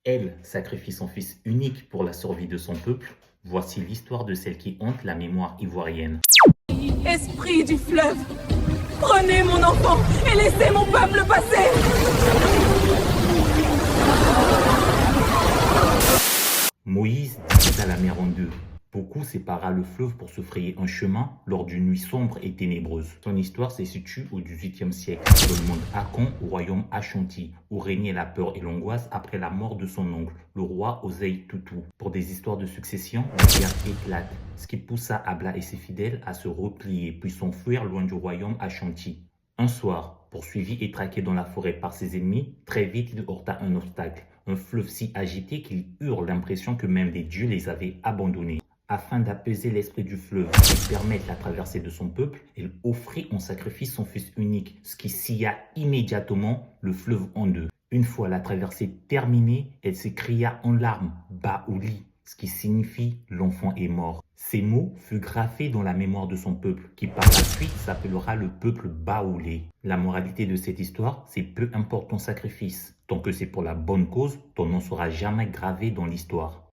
Elle sacrifie son fils unique pour la survie de son peuple. Voici l'histoire de celle qui hante la mémoire ivoirienne. Esprit du fleuve, prenez mon enfant et laissez mon peuple passer. Moïse divisa la mer en deux. Beaucoup sépara le fleuve pour se frayer un chemin lors d'une nuit sombre et ténébreuse. Son histoire se situe au XVIIIe siècle, dans le monde Akon, au royaume Ashanti, où régnait la peur et l'angoisse après la mort de son oncle, le roi Osei Tutu. Pour des histoires de succession, la guerre éclate, ce qui poussa Abla et ses fidèles à se replier puis s'enfuir loin du royaume Ashanti. Un soir, poursuivi et traqué dans la forêt par ses ennemis, très vite il heurta un obstacle, un fleuve si agité qu'il eut l'impression que même les dieux les avaient abandonnés. Afin d'apaiser l'esprit du fleuve et permettre la traversée de son peuple, elle offrit en sacrifice son fils unique, ce qui scia immédiatement le fleuve en deux. Une fois la traversée terminée, elle s'écria en larmes « Baouli », ce qui signifie « l'enfant est mort ». Ces mots furent gravés dans la mémoire de son peuple, qui par la suite s'appellera le peuple baoulé. La moralité de cette histoire, c'est peu importe ton sacrifice, tant que c'est pour la bonne cause, ton nom sera jamais gravé dans l'histoire.